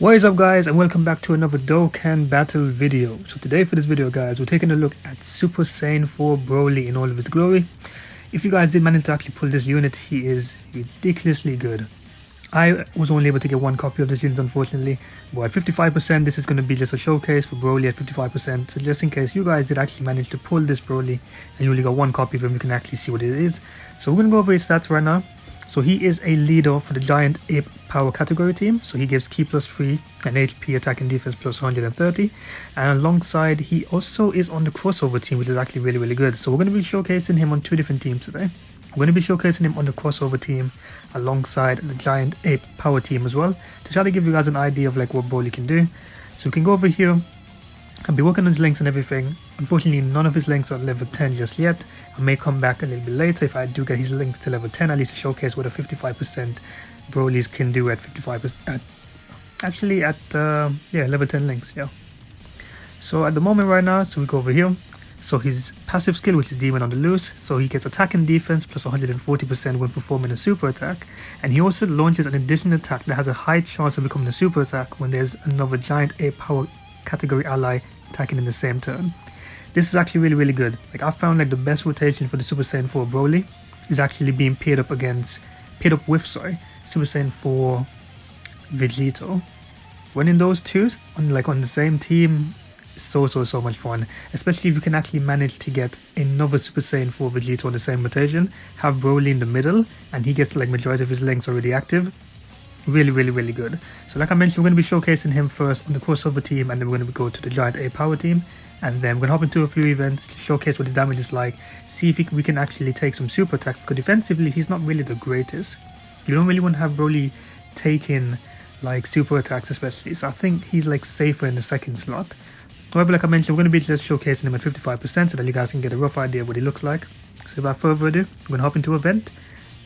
What is up guys, and welcome back to another Dokkan battle video. So today for this video guys, we're taking a look at Super Saiyan 4 Broly in all of its glory. If you guys did manage to actually pull this unit, he is ridiculously good. I was only able to get one copy of this unit unfortunately, but at 55% this is going to be just a showcase for Broly at 55%. So just in case you guys did actually manage to pull this Broly and you only got one copy of him, you can actually see what it is. So we're going to go over his stats right now. So he is a leader for the Giant Ape Power category team. So he gives Ki +3 and HP attack and defense plus 130. And alongside, he also is on the crossover team, which is actually really good. So we're going to be showcasing him on two different teams today. We're going to be showcasing him on the crossover team alongside the Giant Ape Power team as well, to try to give you guys an idea of like what Broly can do. So we can go over here and be working on his links and everything. Unfortunately, none of his links are level 10 just yet. I may come back a little bit later if I do get his links to level 10, at least to showcase what a 55% Broly's can do at 55%. Actually, at level 10 links, yeah. So at the moment right now, so we go over here. So his passive skill, which is Demon on the Loose, so he gets attack and defense plus 140% when performing a super attack, and he also launches an additional attack that has a high chance of becoming a super attack when there's another Giant Ape Power category ally attacking in the same turn. This is actually really good. Like, I found like the best rotation for the Super Saiyan 4 Broly is actually being paired up with Super Saiyan 4 Vegito. When in those two on the same team, so much fun, especially if you can actually manage to get another Super Saiyan 4 Vegito on the same rotation, have Broly in the middle, and he gets like majority of his links already active. Really good. So like I mentioned, we're going to be showcasing him first on the crossover team, and then we're going to go to the Giant Ape Power team, and then we're going to hop into a few events to showcase what his damage is like, see if we can actually take some super attacks, because defensively he's not really the greatest. You don't really want to have Broly taking like super attacks especially, so I think he's like safer in the second slot. However, like I mentioned, we're going to be just showcasing him at 55% so that you guys can get a rough idea of what he looks like. So without further ado, we're going to hop into an event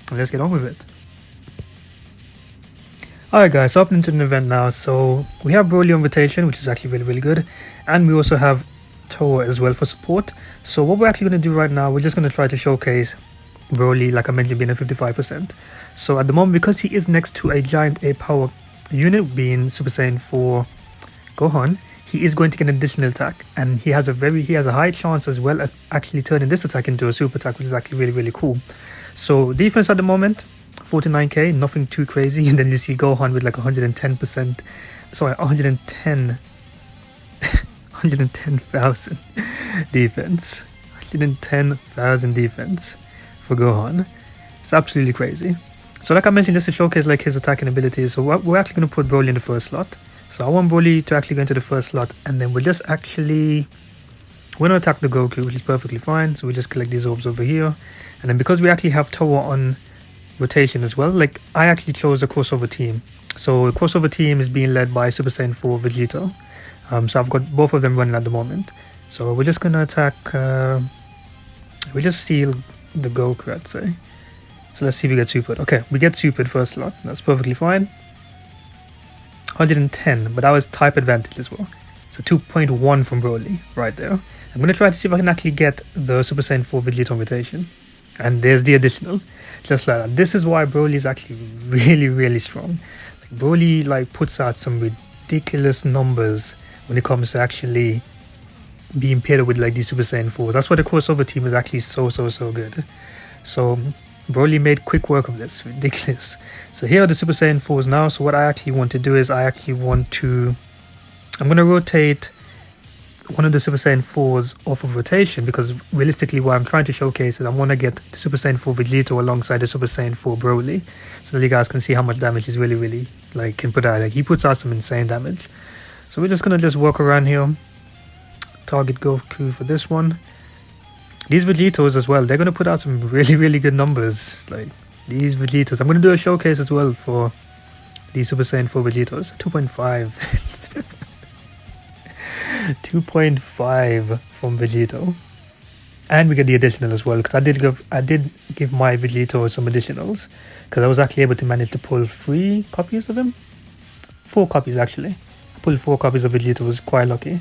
and let's get on with it. Alright guys, so hopping into an event now. So we have Broly on rotation, which is actually really good, and we also have Toa as well for support. So what we're actually going to do right now, we're just going to try to showcase Broly, like I mentioned, being at 55%. So at the moment, because he is next to a Giant Ape Power unit, being Super Saiyan 4 Gohan, he is going to get an additional attack, and he has a high chance as well of actually turning this attack into a super attack, which is actually really cool. So defense at the moment, 49k, nothing too crazy. And then you see Gohan with like 110%, sorry, 110,000 defense, 110,000 defense for Gohan. It's absolutely crazy. So like I mentioned, just to showcase like his attacking abilities, so we're actually going to put Broly in the first slot. So I want Broly to actually go into the first slot, and then we're going to attack the Goku, which is perfectly fine. So we just collect these orbs over here, and then because we actually have Toa on rotation as well, like I actually chose the crossover team. So the crossover team is being led by Super Saiyan 4 Vegito. So I've got both of them running at the moment. So we're just gonna attack. We just seal the Goku, I'd say. So let's see if we get supered. Okay, we get supered first slot. That's perfectly fine. 110, but that was type advantage as well. So 2.1 from Broly right there. I'm gonna try to see if I can actually get the Super Saiyan 4 Vegito rotation. And there's the additional, just like that. This is why Broly is actually really strong. Like Broly like puts out some ridiculous numbers when it comes to actually being paired with like these Super Saiyan 4s. That's why the crossover team is actually so good. So Broly made quick work of this, ridiculous. So here are the Super Saiyan 4s now. So what I actually want to do is I'm going to rotate one of the Super Saiyan 4s off of rotation, because realistically what I'm trying to showcase is I want to get the Super Saiyan 4 Vegito alongside the Super Saiyan 4 Broly, so that you guys can see how much damage he's really like can put out. Like he puts out some insane damage. So we're just going to walk around here, target Goku for this one. These Vegitos as well, they're going to put out some really good numbers. Like these Vegitos, I'm going to do a showcase as well for these Super Saiyan 4 Vegitos. 2.5 2.5 from Vegito, and we get the additional as well, because I did give my Vegito some additionals, because I was actually able to manage to pull 3 copies of him, 4 copies actually. I pulled 4 copies of Vegito, was quite lucky.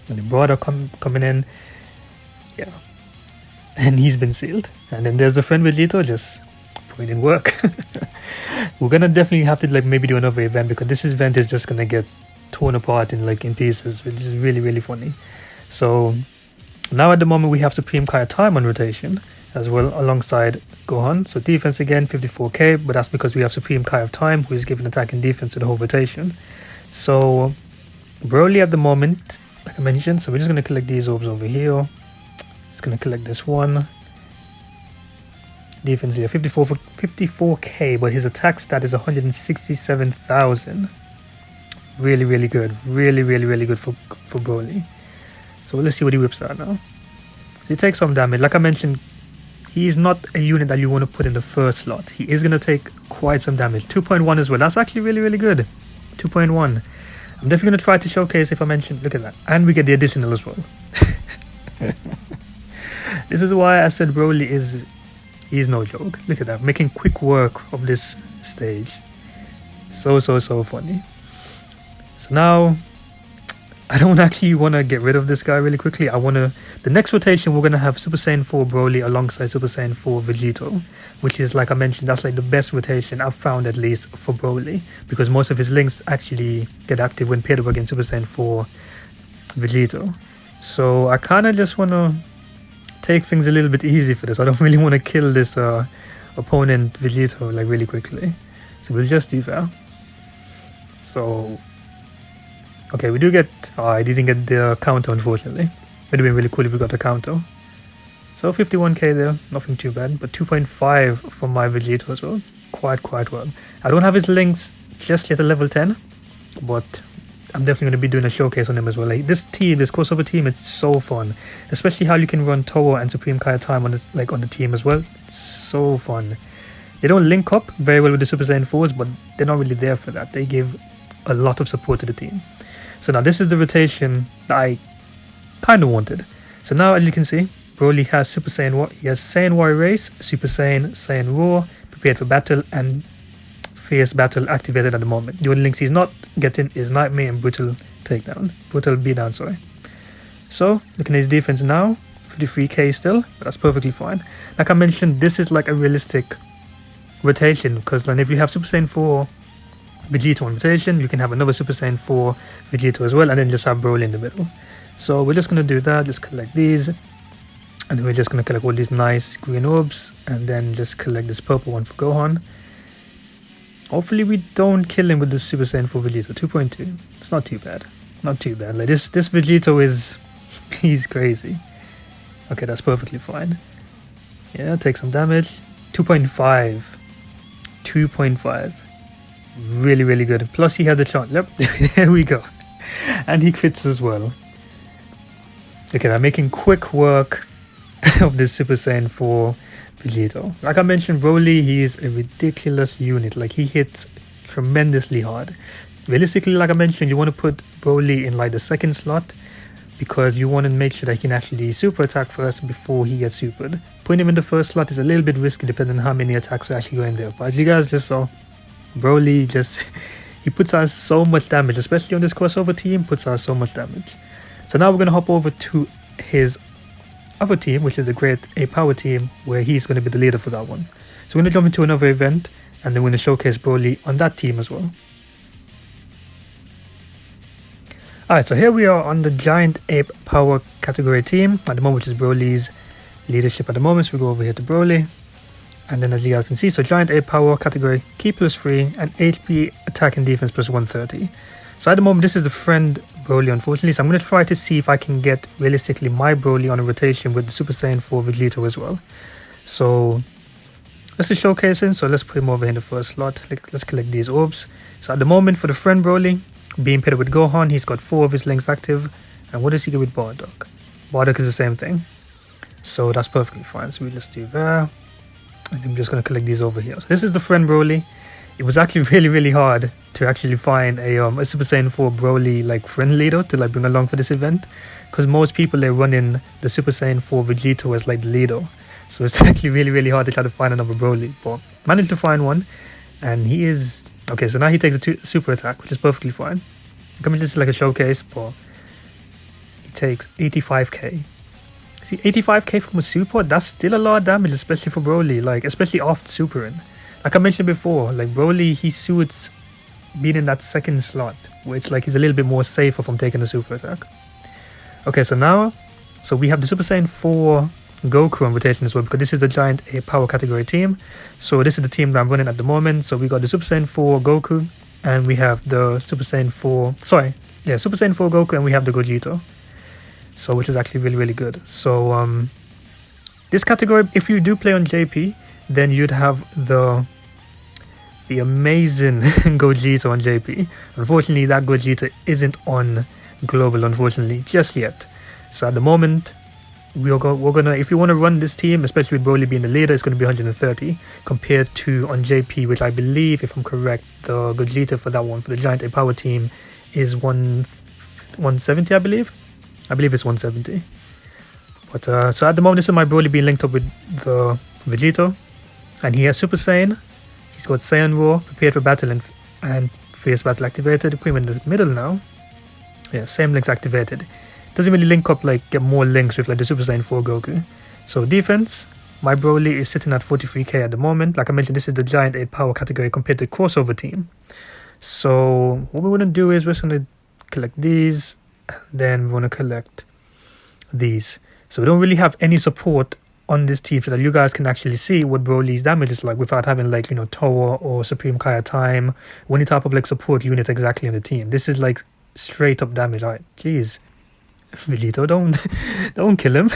And the brother coming in, yeah, and he's been sealed. And then there's the friend Vegito just putting in work. we're gonna definitely have to like maybe do another event, because this event is just gonna get torn apart in like in pieces, which is really funny. So now at the moment we have Supreme Kai Time on rotation as well alongside Gohan. So defense again 54k, but that's because we have Supreme Kai of Time, who is giving attack and defense to the whole rotation. So Broly at the moment, like I mentioned, so we're just gonna collect these orbs over here. Just gonna collect this one. Defense here 54k, but his attack stat is 167,000. Really good, really good for Broly. So let's see what he whips out now. So he takes some damage. Like I mentioned, he is not a unit that you want to put in the first slot. He is going to take quite some damage. 2.1 as well. That's actually really good. 2.1. I'm definitely going to try to showcase, if I mention, look at that. And we get the additional as well. This is why I said Broly he's no joke. Look at that, making quick work of this stage. So funny. So now I don't actually want to get rid of this guy really quickly. The next rotation we're going to have Super Saiyan 4 Broly alongside Super Saiyan 4 Vegito, which is, like I mentioned, that's like the best rotation I've found, at least for Broly, because most of his links actually get active when paired up against Super Saiyan 4 Vegito. So I kind of just want to take things a little bit easy for this. I don't really want to kill this opponent Vegito like really quickly, so we'll just do that. So okay, we do get I didn't get the counter, unfortunately. It would have been really cool if we got the counter. So 51k there, nothing too bad, but 2.5 for my Vegito as well. Quite well. I don't have his links just yet at level 10, but I'm definitely going to be doing a showcase on him as well. Like this crossover team, it's so fun, especially how you can run Toa and Supreme Kai Time on this, like on the team as well. So fun. They don't link up very well with the Super Saiyan 4s, but they're not really there for that. They give a lot of support to the team. So now this is the rotation that I kind of wanted. So now, as you can see, Broly has Super Saiyan, he has Saiyan Warrior Race, Super Saiyan, Saiyan Raw, prepared for battle, and Fierce Battle activated at the moment. The only links he's not getting is Nightmare and Brutal Beatdown, sorry. So looking at his defense now, 53k still, but that's perfectly fine. Like I mentioned, this is like a realistic rotation, because then if you have Super Saiyan 4 Vegito on rotation, you can have another Super Saiyan 4 Vegito as well, and then just have Broly in the middle. So we're just going to do that, just collect these, and then we're just going to collect all these nice green orbs, and then just collect this purple one for Gohan. Hopefully we don't kill him with this Super Saiyan 4 Vegito. 2.2, it's not too bad, like this Vegito is he's crazy. Okay, that's perfectly fine. Yeah, take some damage. 2.5, really good. Plus he had the chance. Yep, there we go. And he crits as well. Okay, I'm making quick work of this Super Saiyan 4 Vegito. Like I mentioned, Broly, he is a ridiculous unit. Like, he hits tremendously hard. Realistically, like I mentioned, you want to put Broly in like the second slot, because you want to make sure that he can actually super attack first before he gets supered. Putting him in the first slot is a little bit risky depending on how many attacks are actually going there. But as you guys just saw, Broly he puts out so much damage, especially on this crossover team, puts out so much damage. So now we're going to hop over to his other team, which is a great A-Power team, where he's going to be the leader for that one. So we're going to jump into another event, and then we're going to showcase Broly on that team as well. Alright, so here we are on the Giant Ape Power category team at the moment, which is Broly's leadership at the moment. So we go over here to Broly, and then as you guys can see, so Giant Ape Power category, Ki +3 and HP attack and defense +130. So at the moment, this is the friend Broly, unfortunately. So I'm going to try to see if I can get realistically my Broly on a rotation with the Super Saiyan 4 Vegito as well. So let's just showcase him. So let's put him over in the first slot. Let's collect these orbs. So at the moment, for the friend Broly, being paired with Gohan, he's got 4 of his links active. And what does he get with Bardock? Bardock is the same thing. So that's perfectly fine. So we just do that. And I'm just going to collect these over here. So this is the friend Broly. It was actually really hard to actually find a Super Saiyan 4 Broly like friend leader to like bring along for this event, because most people, they're running the Super Saiyan 4 Vegito as like the leader. So it's actually really hard to try to find another Broly, but managed to find one, and he is okay. So now he takes a super attack, which is perfectly fine. I mean, this is like a showcase, but he takes 85k. See, 85k from a super, that's still a lot of damage, especially for Broly, like especially after supering. Like I mentioned before, like Broly, he suits being in that second slot, where it's like he's a little bit more safer from taking a super attack. Okay, so now, so we have the Super Saiyan 4 Goku on rotation as well, because this is the Giant A power category team. So this is the team that I'm running at the moment. So we got the Super Saiyan 4 Goku, and we have the Super Saiyan 4, Super Saiyan 4 Goku, and we have the Gogeta. So which is actually really, really good. So this category, if you do play on JP, then you'd have the amazing Gogeta on JP. Unfortunately, that Gogeta isn't on global, unfortunately, just yet. So at the moment, we're gonna, if you want to run this team, especially with Broly being the leader, it's going to be 130 compared to on JP, which I believe, if I'm correct, the Gogeta for that one, for the Giant A Power team, is 170, I believe it's 170. But so at the moment, this is my Broly being linked up with the Vegito, and he has Super Saiyan. He's got Saiyan Raw, prepared for battle, and fierce battle activated. Put him in the middle now. Yeah, same links activated. Doesn't really link up, like get more links with like the Super Saiyan 4 Goku. So defense, my Broly is sitting at 43k at the moment. Like I mentioned, this is the Giant 8 power category compared to crossover team. So what we want to do is we're just going to collect these, and then we want to collect these. So we don't really have any support on this team so that you guys can actually see what Broly's damage is like without having like, you know, Tower or Supreme Kaya Time or any type of like support unit exactly on the team. This is like straight up damage. Alright, jeez, Vegito, don't kill him.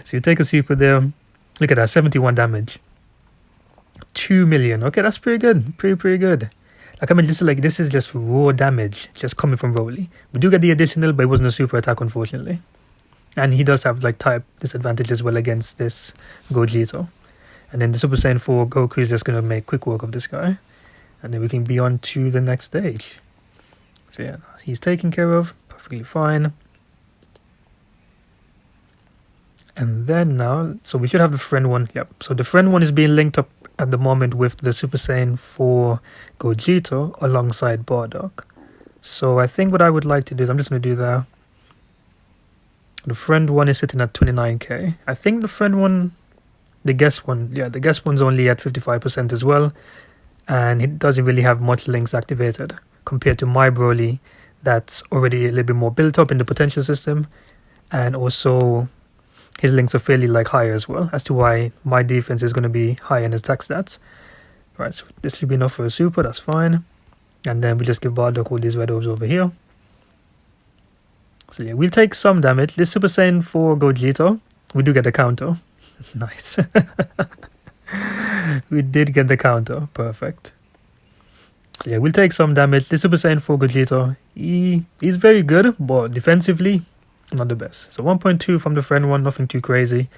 So you take a super there. Look at that, 71 damage, 2 million. Okay, that's pretty good, pretty good. Like I mean, this is just raw damage just coming from Broly. We do get the additional, but it wasn't a super attack, unfortunately. And he does have like type disadvantage as well against this Gogeta. And then the Super Saiyan 4 Goku is just going to make quick work of this guy. And then we can be on to the next stage. So yeah, he's taken care of, perfectly fine. And then now, so we should have the friend one. Yep, so the friend one is being linked up at the moment with the Super Saiyan 4 Gogeta alongside Bardock. So I think what I would like to do is I'm just going to do that. The friend one is sitting at 29k. I think the friend one, the guest one, yeah, the guest one's only at 55% as well. And it doesn't really have much links activated compared to my Broly that's already a little bit more built up in the potential system. And also his links are fairly like higher as well, as to why my defense is going to be higher in his attack stats. Right, so this should be enough for a super, that's fine. And then we just give Bardock all these red orbs over here. So yeah, we'll take some damage. This Super Saiyan 4 Gogeta, we do get the counter. Nice. We did get the counter. Perfect. So yeah, we'll take some damage. This Super Saiyan 4 Gogeta, he's very good, but defensively, not the best. So 1.2 from the friend one, nothing too crazy.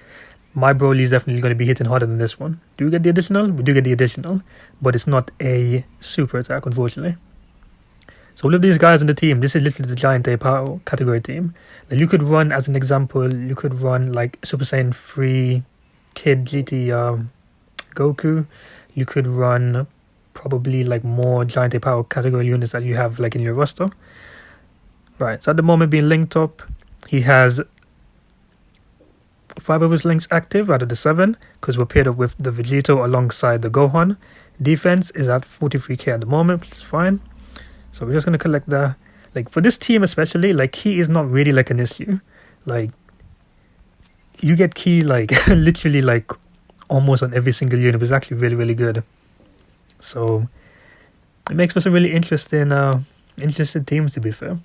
My Broly is definitely going to be hitting harder than this one. Do we get the additional? We do get the additional, but it's not a super attack, unfortunately. So all of these guys on the team, this is literally the Giant A Power category team. Then you could run, as an example, you could run like Super Saiyan 3 Kid GT Goku. You could run probably like more Giant A Power category units that you have like in your roster. Right, so at the moment being linked up, he has 5 of his links active out of the 7 because we're paired up with the Vegito alongside the Gohan. Defense is at 43k at the moment, which is fine. So we're just going to collect that. Like for this team especially, like Ki is not really like an issue. Like you get Ki like literally like almost on every single unit. It's actually really, really good. So it makes for some really interesting teams, to be fair.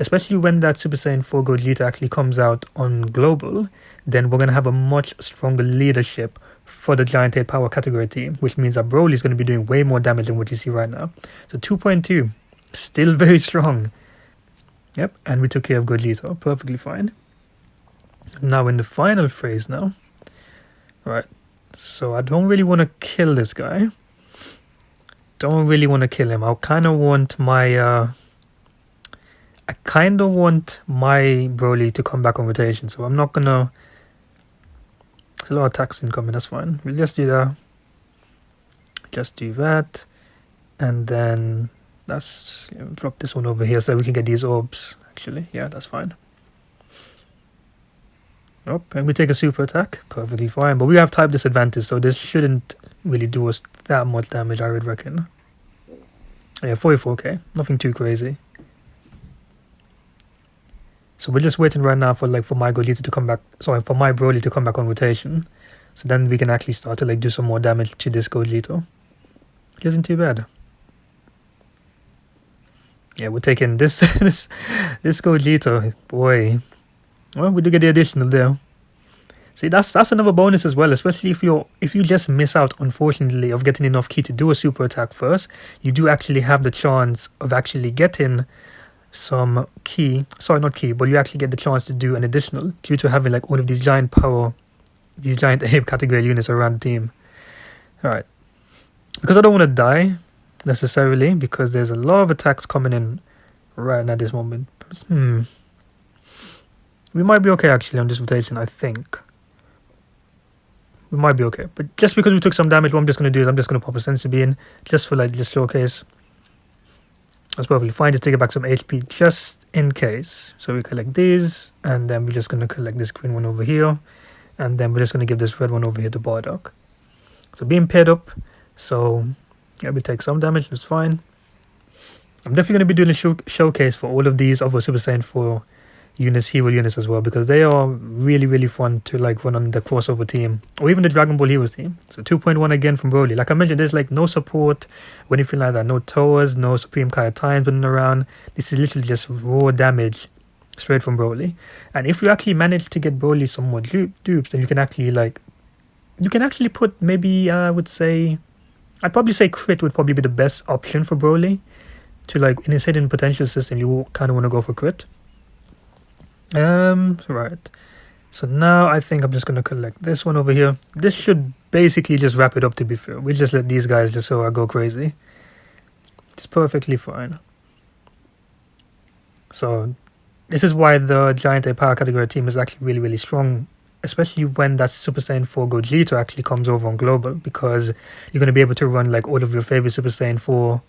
Especially when that Super Saiyan 4 Gogeta actually comes out on global, then we're going to have a much stronger leadership for the Giant 8 Power category team, which means that Broly is going to be doing way more damage than what you see right now. So 2.2, still very strong. Yep, and we took care of Gogeta, perfectly fine. Now in the final phase now. Right, so I don't really want to kill this guy. Don't really want to kill him. I kind of want my... I kind of want my Broly to come back on rotation, so I'm not gonna... There's a lot of attacks incoming, that's fine. We'll just do that. Just do that. And then let's drop this one over here so we can get these orbs, actually. Yeah, that's fine. Nope, and we take a super attack, perfectly fine. But we have type disadvantage, so this shouldn't really do us that much damage, I would reckon. Yeah, 44k, nothing too crazy. So we're just waiting right now for my Golita to come back, sorry, for my Broly to come back on rotation. So then we can actually start to do some more damage to this Golito. It isn't too bad. Yeah, we're taking this this Golito, boy. Well, we do get the additional there. See, that's another bonus as well, especially if you just miss out, unfortunately, of getting enough ki to do a super attack first. You do actually have the chance of actually getting some ki, sorry, not ki, but you actually get the chance to do an additional due to having all of these giant power, these giant ape category units around the team. Alright, because I don't want to die necessarily, because there's a lot of attacks coming in right now at this moment. We might be okay actually on this rotation, I think. We might be okay. But just because we took some damage, what I'm just going to do is I'm just going to pop a Senzu Bean just for just showcase. That's perfectly fine. Just take it back some HP just in case. So we collect these, and then we're just going to collect this green one over here. And then we're just going to give this red one over here to Bardock. So being paired up. So yeah, we take some damage. That's fine. I'm definitely going to be doing a showcase for all of these other Super Saiyan 4 units, hero units as well, because they are really fun to run on the crossover team, or even the Dragon Ball Heroes team. So 2.1 again from Broly. Like I mentioned, there's no support or anything like that, no towers, no Supreme Kai times running around. This is literally just raw damage straight from Broly. And if you actually manage to get Broly some more dupes, then you can actually put, maybe I'd probably say crit would probably be the best option for Broly to in his hidden potential system. You kind of want to go for crit. Right, so now I think I'm just going to collect this one over here. This should basically just wrap it up, to be fair. We'll just let these guys just go crazy. It's perfectly fine. So this is why the Giant A Power category team is actually really strong, especially when that Super Saiyan 4 Gogeta actually comes over on global, because you're going to be able to run all of your favorite Super Saiyan 4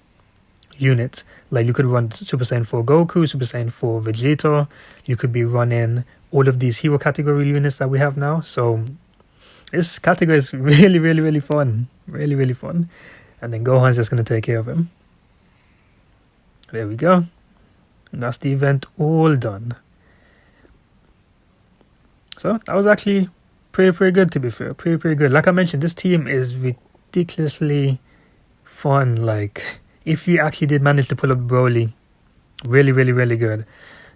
units. You could run Super Saiyan 4 Goku, Super Saiyan 4 Vegeta. You could be running all of these hero category units that we have now. So this category is really fun. Really fun. And then Gohan's just going to take care of him. There we go. And that's the event all done. So that was actually pretty good, to be fair. Pretty good. Like I mentioned, this team is ridiculously fun. If you actually did manage to pull up Broly, really good.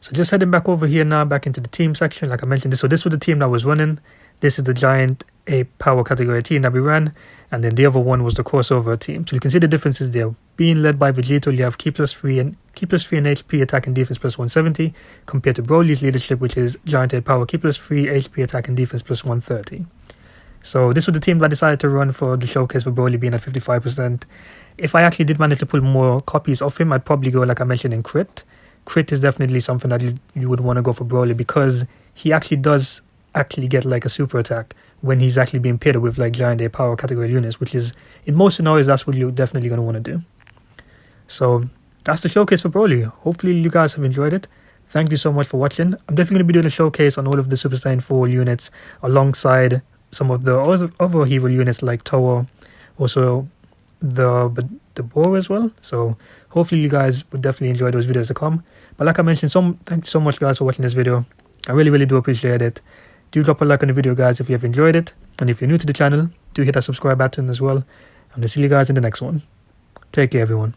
So just heading back over here now, back into the team section. Like I mentioned, this was the team that was running. This is the Giant A Power category team that we ran, and then the other one was the crossover team. So you can see the differences there. Being led by Vegeta, you have Ki plus 3 and HP, attack and defense plus 170, compared to Broly's leadership, which is Giant A Power, Ki plus 3, HP, attack and defense plus 130. So this was the team that I decided to run for the showcase for Broly being at 55%. If I actually did manage to pull more copies of him, I'd probably go, like I mentioned, in crit. Crit is definitely something that you would want to go for Broly, because he actually does get a super attack when he's actually being paired with Giant A Power category units, which is, in most scenarios, that's what you're definitely going to want to do. So that's the showcase for Broly. Hopefully you guys have enjoyed it. Thank you so much for watching. I'm definitely going to be doing a showcase on all of the Super Saiyan 4 units alongside some of the other hero units like Toa, also the Boar as well. So hopefully you guys would definitely enjoy those videos to come. But like I mentioned, thank you so much guys for watching this video. I really do appreciate it. Do drop a like on the video guys if you have enjoyed it, and if you're new to the channel, do hit that subscribe button as well, and I'll see you guys in the next one. Take care everyone.